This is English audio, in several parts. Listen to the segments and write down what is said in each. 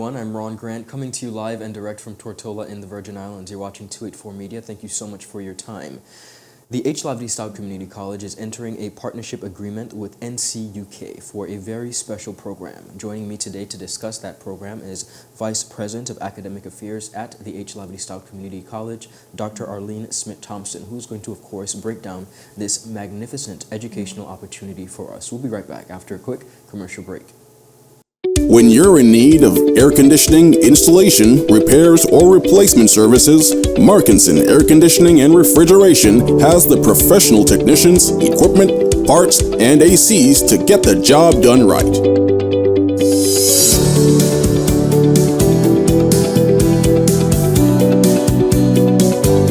everyone. I'm Ron Grant, coming to you live and direct from Tortola in the Virgin Islands. You're watching 284 Media. Thank you so much for your time. The HLSCC Community College is entering a partnership agreement with NCUK for a very special program. Joining me today to discuss that program is Vice President of Academic Affairs at the HLSCC Community College, Dr. Arlene Smith-Thompson, who's going to, of course, break down this magnificent educational opportunity for us. We'll be right back after a quick commercial break. When you're in need of air conditioning, installation, repairs, or replacement services, Markinson Air Conditioning and Refrigeration has the professional technicians, equipment, parts, and ACs to get the job done right.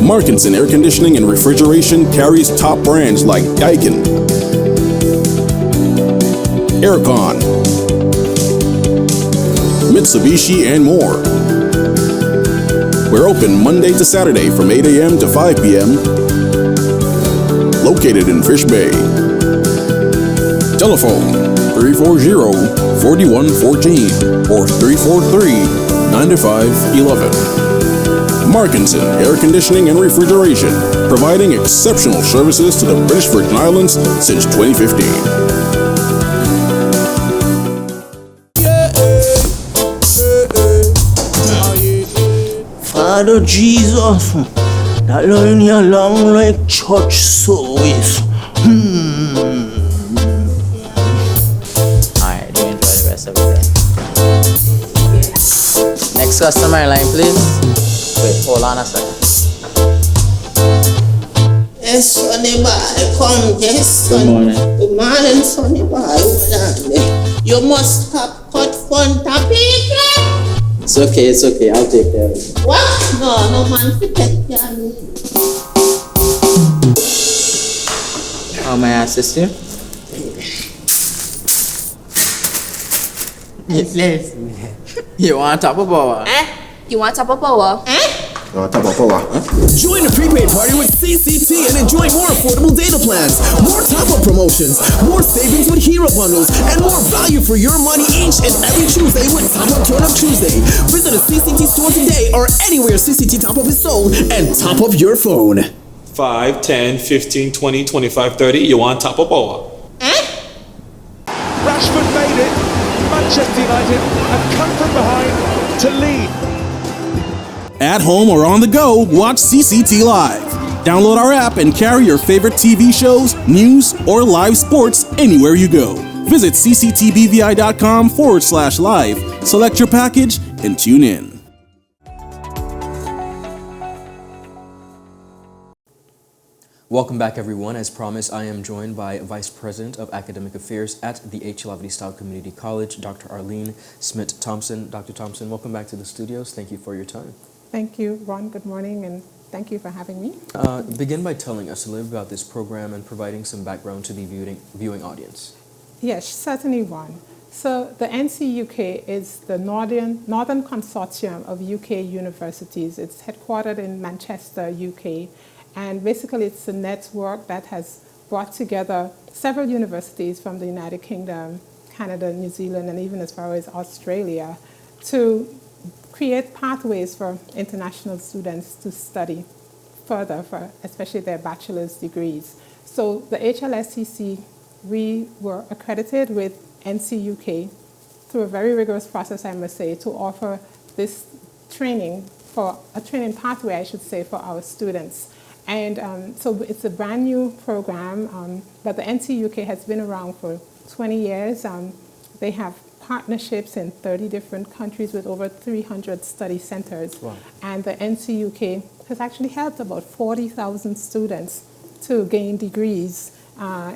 Markinson Air Conditioning and Refrigeration carries top brands like Daikin, Aircon, Mitsubishi, and more. We're open Monday to Saturday from 8 a.m. to 5 p.m. Located in Fish Bay. Telephone 340-4114 or 343-9511. Markinson Air Conditioning and Refrigeration, providing exceptional services to the British Virgin Islands since 2015. Father Jesus, that line here long like church service. Alright, do enjoy the rest of the day. Next customer in line, please. Wait, hold on a second. Yes, Sonny boy, come, yes, Sonny. Good morning. Good morning, Sonny boy. Hold on there. You must have cut fun people. It's okay, I'll take care of it. What? No man to take care of me. How may I assist you? You want top of power? You want top of power? Join the prepaid party with CCT and enjoy more affordable data plans, more top-up promotions, more savings with hero bundles, and more value for your money each and every Tuesday with Top Up Turn Up Tuesday. Visit a CCT store today or anywhere CCT Top Up is sold and top up your phone. 5, 10, 15, 20, 25, 30. You want top of power? Rashford made it. Manchester United have come from behind to lead. At home or on the go, watch CCT Live. Download our app and carry your favorite TV shows, news, or live sports anywhere you go. Visit cctbvi.com/live, select your package, and tune in. Welcome back, everyone. As promised, I am joined by Vice President of Academic Affairs at the HLSCC Community College, Dr. Arlene Smith-Thompson. Dr. Thompson, welcome back to the studios. Thank you for your time. Thank you, Ron. Good morning, and thank you for having me. Begin by telling us a little about this program and providing some background to the viewing audience. Yes, certainly, Ron. So the NCUK is the Northern Consortium of UK universities. It's headquartered in Manchester, UK, and basically it's a network that has brought together several universities from the United Kingdom, Canada, New Zealand, and even as far as Australia to create pathways for international students to study further for especially their bachelor's degrees. So the HLSCC, we were accredited with NCUK through a very rigorous process, I must say, to offer this training for a training pathway, I should say, for our students. And so it's a brand new program, but the NCUK has been around for 20 years. They have partnerships in 30 different countries with over 300 study centers. Wow. And the NCUK has actually helped about 40,000 students to gain degrees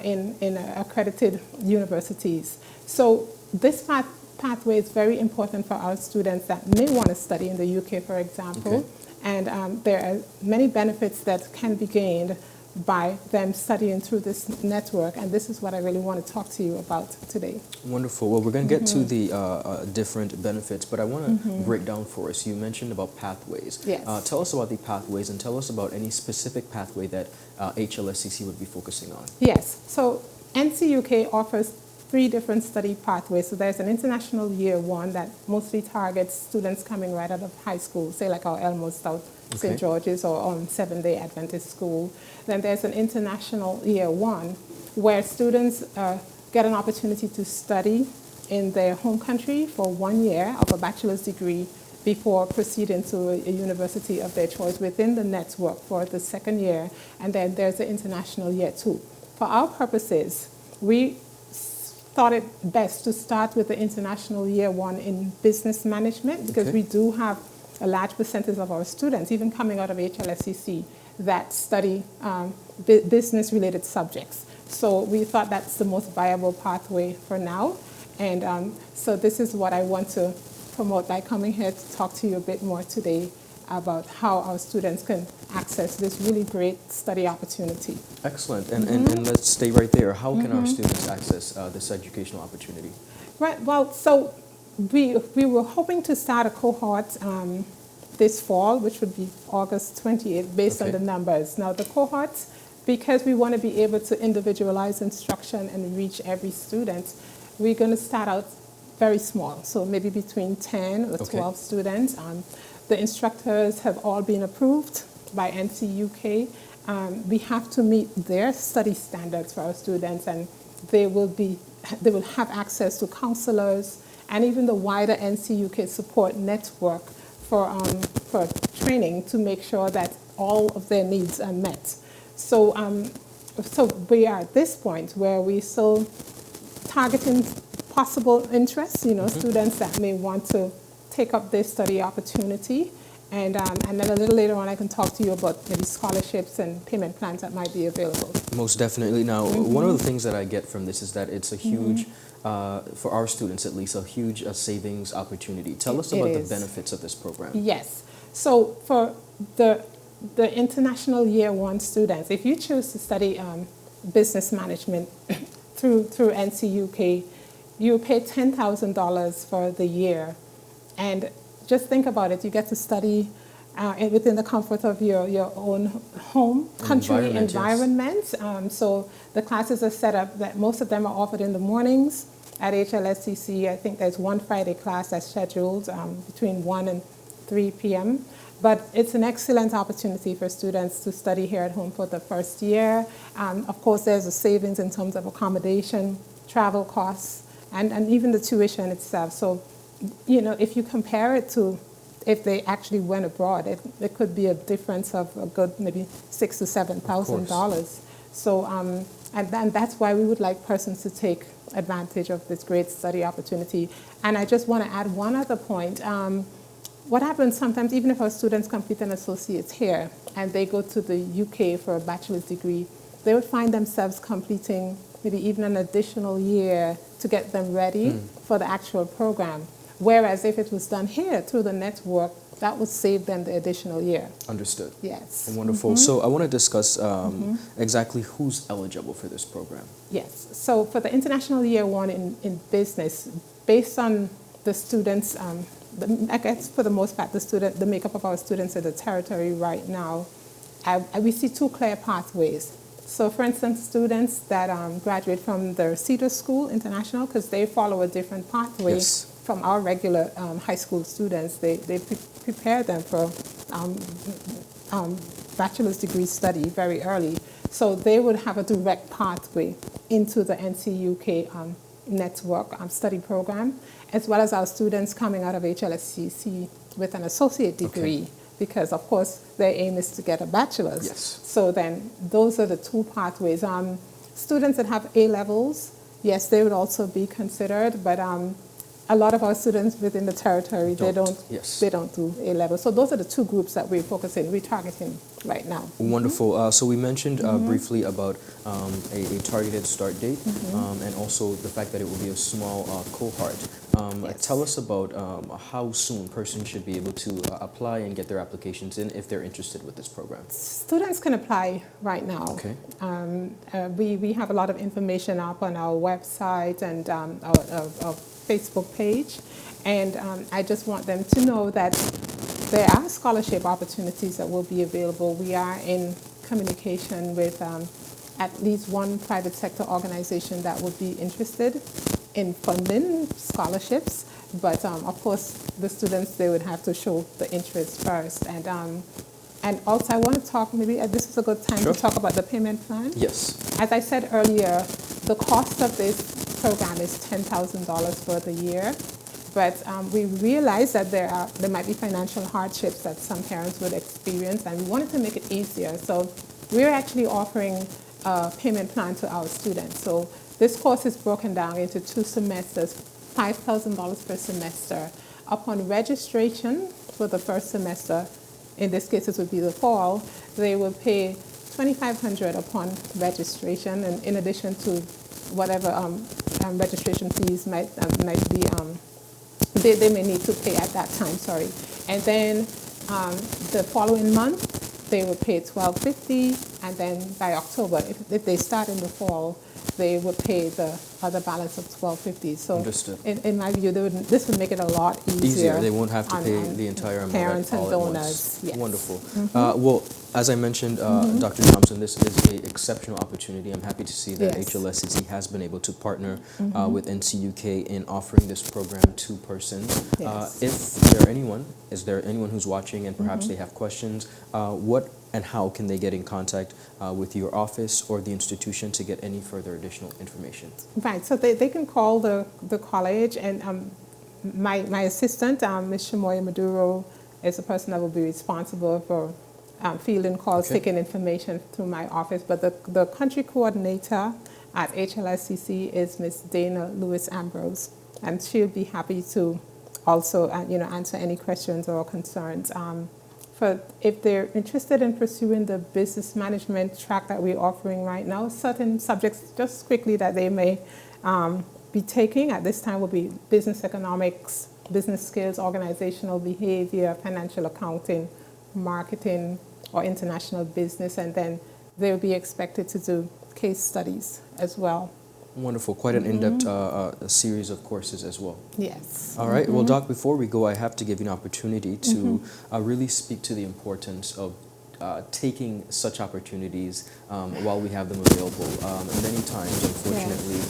in accredited universities. So this pathway is very important for our students that may want to study in the UK, for example. Okay. And there are many benefits that can be gained by them studying through this network, and this is what I really want to talk to you about today. Wonderful. Well, we're going to get to the different benefits, but I want to break down for us. You mentioned about pathways. Yes. Tell us about the pathways and tell us about any specific pathway that HLSCC would be focusing on. Yes. So NCUK offers 3 different study pathways. So there's an international year 1 that mostly targets students coming right out of high school, say like our Elmo South St. George's or on Seventh-day Adventist School. Then there's an international year 1 where students get an opportunity to study in their home country for 1 year of a bachelor's degree before proceeding to a university of their choice within the network for the 2nd year. And then there's the international year 2. For our purposes, we thought it best to start with the international year 1 in business management because we do have a large percentage of our students, even coming out of HLSCC, that study business-related subjects. So we thought that's the most viable pathway for now. And so this is what I want to promote by coming here to talk to you a bit more today about how our students can access this really great study opportunity. Excellent. And let's stay right there. How can our students access this educational opportunity? Right. Well, so we were hoping to start a cohort this fall, which would be August 28th, based on the numbers. Now, the cohorts, because we want to be able to individualize instruction and reach every student, we're going to start out very small, so maybe between 10 or 12 students. The instructors have all been approved by NCUK. We have to meet their study standards for our students, and they will have access to counselors and even the wider NCUK support network for training to make sure that all of their needs are met. So, so we are at this point where we're still targeting possible interests, students that may want to take up this study opportunity. And then a little later on, I can talk to you about maybe scholarships and payment plans that might be available. Most definitely. Now, one of the things that I get from this is that it's a huge, for our students at least, a huge savings opportunity. Tell us about the benefits of this program. Yes. So for the international year 1 students, if you choose to study business management through NCUK, you pay $10,000 for the year. And just think about it, you get to study within the comfort of your own home, country environment. So the classes are set up that most of them are offered in the mornings at HLSCC. I think there's 1 Friday class that's scheduled between 1 and 3 p.m. But it's an excellent opportunity for students to study here at home for the first year. Of course, there's a savings in terms of accommodation, travel costs, and even the tuition itself. So, if you compare it to if they actually went abroad, it could be a difference of a good maybe $6,000 to $7,000. So, and that's why we would like persons to take advantage of this great study opportunity. And I just want to add one other point. What happens sometimes, even if our students complete an associate's here and they go to the UK for a bachelor's degree, they would find themselves completing maybe even an additional year to get them ready for the actual program. Whereas if it was done here through the network, that would save them the additional year. Understood. Yes. Wonderful. So I want to discuss exactly who's eligible for this program. Yes. So for the international year 1 in business, based on the students, I guess for the most part, the makeup of our students in the territory right now, we see 2 clear pathways. So for instance, students that graduate from the Cedar School International, because they follow a different pathway from our regular high school students, they prepare them for bachelor's degree study very early. So they would have a direct pathway into the NCUK network study program, as well as our students coming out of HLSCC with an associate degree. Because, of course, their aim is to get a bachelor's. Yes. So then those are the 2 pathways. Students that have A-levels, yes, they would also be considered, but a lot of our students within the territory, they don't do A-levels. So those are the 2 groups that we're targeting right now. Wonderful. So we mentioned briefly about a targeted start date and also the fact that it will be a small cohort. Tell us about how soon persons should be able to apply and get their applications in if they're interested with this program. Students can apply right now. Okay. We have a lot of information up on our website and our Facebook page, and I just want them to know that there are scholarship opportunities that will be available. We are in communication with at least one private sector organization that would be interested in funding scholarships. But of course, the students, they would have to show the interest first. And also, I want to talk, maybe this is a good time to talk about the payment plan. Yes. As I said earlier, the cost of this program is $10,000 for the year. But we realize that there might be financial hardships that some parents would experience, and we wanted to make it easier. So we're actually offering a payment plan to our students. So this course is broken down into 2 semesters, $5,000 per semester. Upon registration for the first semester, in this case it would be the fall, they will pay $2,500 upon registration, and in addition to whatever registration fees might be, they may need to pay at that time, sorry. And then the following month, they will pay $1,250, and then by October, if they start in the fall, they would pay the other balance of $1,250. So understood. In my view, this would make it a lot easier. They won't have to pay the entire amount parents and all donors. at once. Yes. Wonderful. Well, as I mentioned, Dr. Thompson, this is an exceptional opportunity. I'm happy to see that HLSCC has been able to partner with NCUK in offering this program to persons. Yes. Is there anyone who's watching and perhaps they have questions, what and how can they get in contact with your office or the institution to get any further additional information? Right, so they can call the college, and my assistant, Ms. Shamoya Maduro, is the person that will be responsible for fielding calls, taking information through my office. But the country coordinator at HLSCC is Ms. Dana Lewis Ambrose, and she'll be happy to also answer any questions or concerns. If they're interested in pursuing the business management track that we're offering right now, certain subjects, just quickly, that they may be taking at this time will be business economics, business skills, organizational behavior, financial accounting, marketing, or international business, and then they'll be expected to do case studies as well. Wonderful. Quite an in-depth series of courses as well. Yes. All right. Well, Doc, before we go, I have to give you an opportunity to really speak to the importance of taking such opportunities while we have them available. Many times, unfortunately,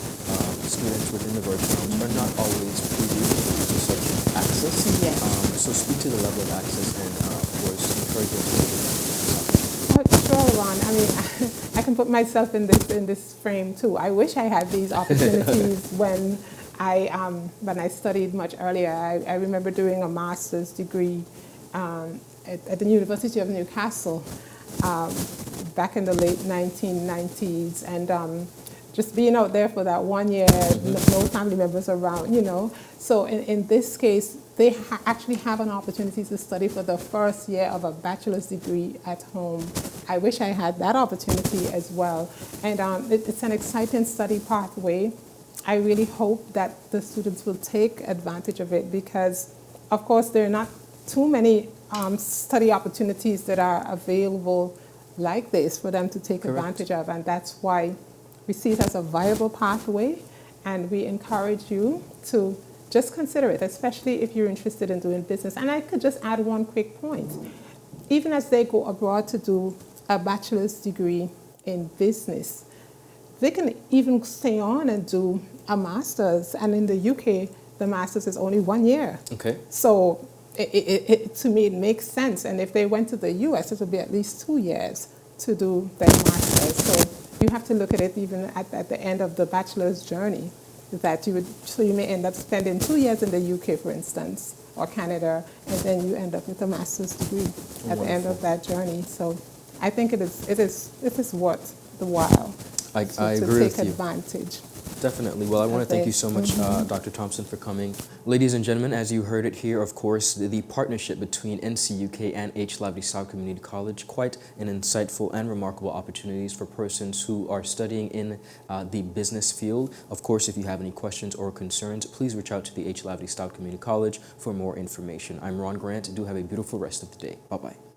students within the Virgin Islands are not always privy to such access. Yes. So speak to the level of access and, of course, encourage them to take advantage. Sure, Ron. I mean, I can put myself in this frame too. I wish I had these opportunities when I studied much earlier. I remember doing a master's degree at the University of Newcastle back in the late 1990s, and just being out there for that 1 year, no family members around, So in this case, they actually have an opportunity to study for the first year of a bachelor's degree at home. I wish I had that opportunity as well. And it's an exciting study pathway. I really hope that the students will take advantage of it because, of course, there are not too many study opportunities that are available like this for them to take advantage of. And that's why we see it as a viable pathway, and we encourage you to just consider it, especially if you're interested in doing business. And I could just add one quick point. Even as they go abroad to do a bachelor's degree in business, they can even stay on and do a master's. And in the UK, the master's is only 1 year. Okay. So to me, it makes sense. And if they went to the US, it would be at least 2 years to do their master's. So you have to look at it even at the end of the bachelor's journey, that you may end up spending 2 years in the UK, for instance, or Canada, and then you end up with a master's degree at the end of that journey. So I think it is worth the while I to agree take with you. advantage. Definitely. Well, I want to thank you so much, Dr. Thompson, for coming. Ladies and gentlemen, as you heard it here, of course, the partnership between NCUK and H. Lavely South Community College, quite an insightful and remarkable opportunities for persons who are studying in the business field. Of course, if you have any questions or concerns, please reach out to the H. Lavely South Community College for more information. I'm Ron Grant. Do have a beautiful rest of the day. Bye-bye.